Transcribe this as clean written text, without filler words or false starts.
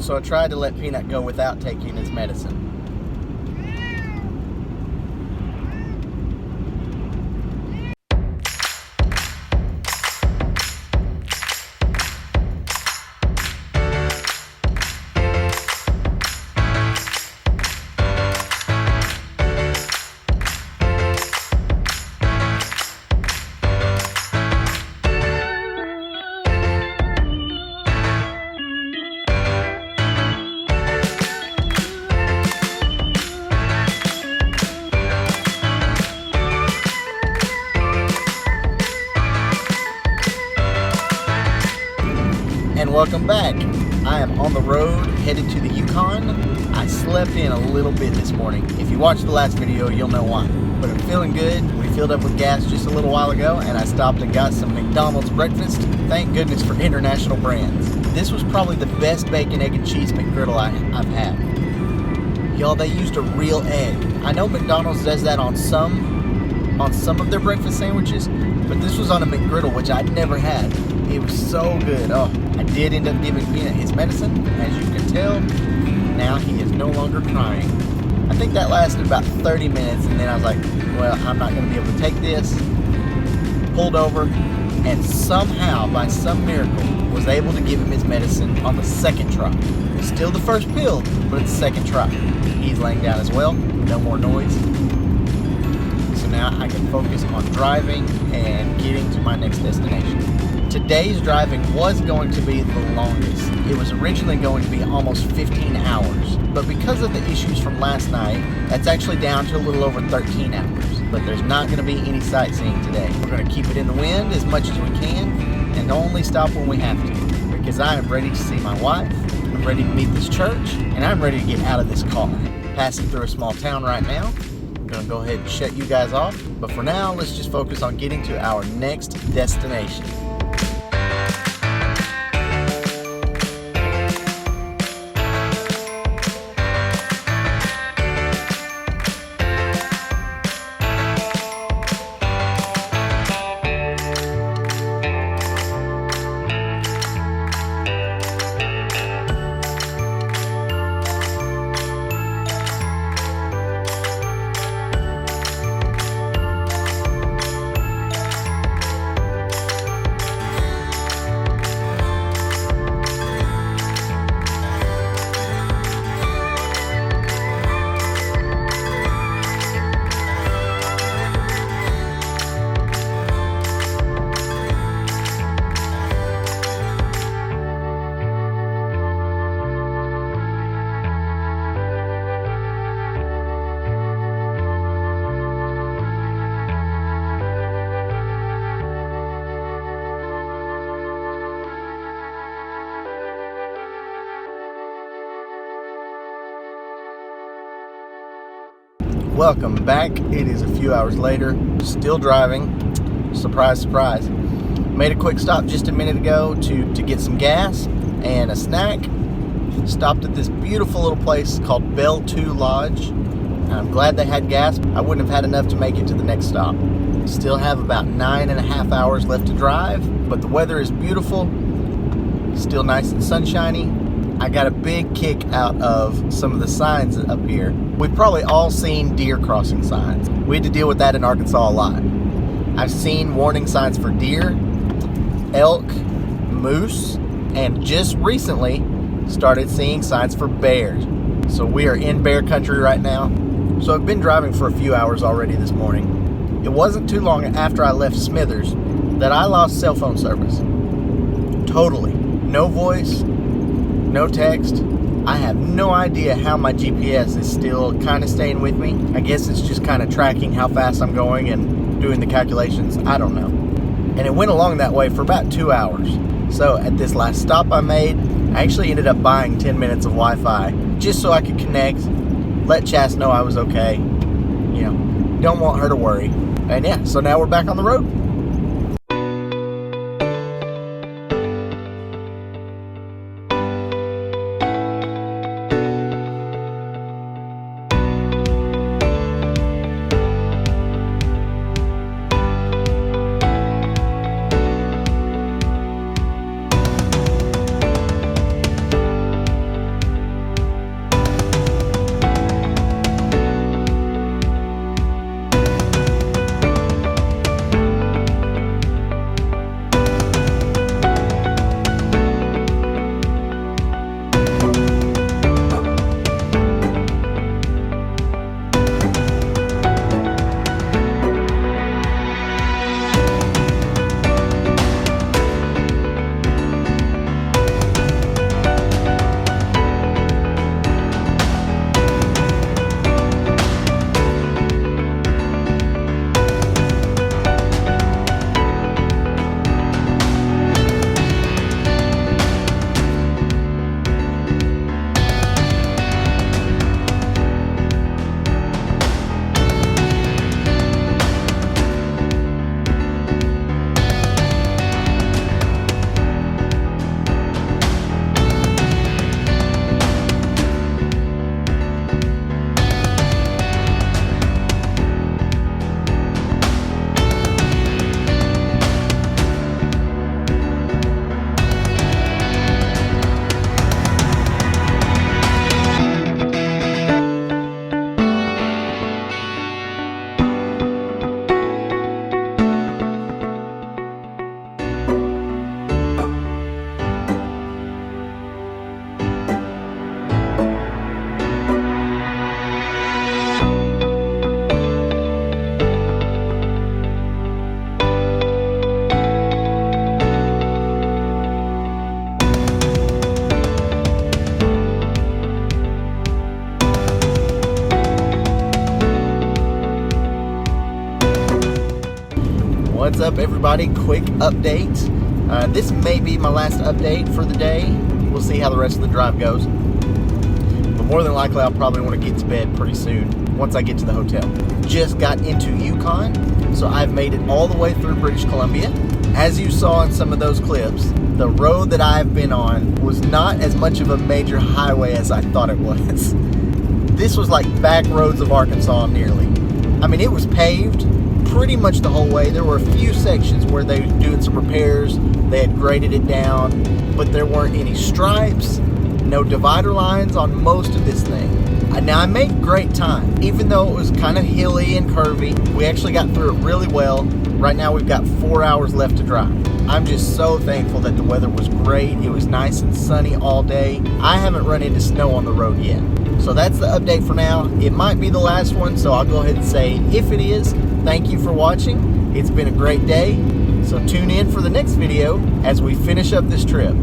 so I tried to let Peanut go without taking his medicine. And welcome back. I am on the road headed to the Yukon. I slept in a little bit this morning. If you watched the last video, you'll know why. But I'm feeling good. We filled up with gas just a little while ago, and I stopped and got some McDonald's breakfast. Thank goodness for international brands. This was probably the best bacon, egg, and cheese McGriddle I've had. Y'all, they used a real egg. I know McDonald's does that on some of their breakfast sandwiches, but this was on a McGriddle, which I'd never had. It was so good. Oh, I did end up giving Peanut his medicine. As you can tell, now he is no longer crying. I think that lasted about 30 minutes, and then I was like, well, I'm not going to be able to take this. Pulled over, and somehow, by some miracle, was able to give him his medicine on the second try. Still the first pill, but it's the second try. He's laying down as well. No more noise. So now I can focus on driving and getting to my next destination. Today's driving was going to be the longest. It was originally going to be almost 15 hours. But because of the issues from last night, that's actually down to a little over 13 hours. But there's not going to be any sightseeing today. We're going to keep it in the wind as much as we can and only stop when we have to. Because I am ready to see my wife, I'm ready to meet this church, and I'm ready to get out of this car. Passing through a small town right now. I'm going to go ahead and shut you guys off. But for now, let's just focus on getting to our next destination. Welcome back. It is a few hours later, still driving. Surprise, surprise. Made a quick stop just a minute ago to get some gas and a snack. Stopped at this beautiful little place called Bell 2 Lodge. I'm glad they had gas. I wouldn't have had enough to make it to the next stop. Still have about 9.5 hours left to drive, but the weather is beautiful. Still nice and sunshiny. I got a big kick out of some of the signs up here. We've probably all seen deer crossing signs. We had to deal with that in Arkansas a lot. I've seen warning signs for deer, elk, moose, and just recently started seeing signs for bears. So we are in bear country right now. So I've been driving for a few hours already this morning. It wasn't too long after I left Smithers that I lost cell phone service. Totally. No voice, no text. I have no idea how my GPS is still kind of staying with me. I guess it's just kind of tracking how fast I'm going and doing the calculations. I don't know. And it went along that way for about 2 hours. So at this last stop I made, I actually ended up buying 10 minutes of Wi-Fi just so I could connect, let Chas know I was okay. You know, don't want her to worry. And yeah, so now we're back on the road. up, everybody? Quick update. This may be my last update for the day. We'll see how the rest of the drive goes. But more than likely, I'll probably want to get to bed pretty soon once I get to the hotel. Just got into Yukon, so I've made it all the way through British Columbia. As you saw in some of those clips, the road that I've been on was not as much of a major highway as I thought it was. This was like back roads of Arkansas nearly. I mean, it was paved pretty much the whole way. There were a few sections where they were doing some repairs. They had graded it down, but there weren't any stripes, no divider lines on most of this thing. Now, I made great time. Even though it was kind of hilly and curvy, we actually got through it really well. Right now, we've got 4 hours left to drive. I'm just so thankful that the weather was great. It was nice and sunny all day. I haven't run into snow on the road yet. So that's the update for now. It might be the last one, so I'll go ahead and say, if it is, thank you for watching. It's been a great day. So tune in for the next video as we finish up this trip.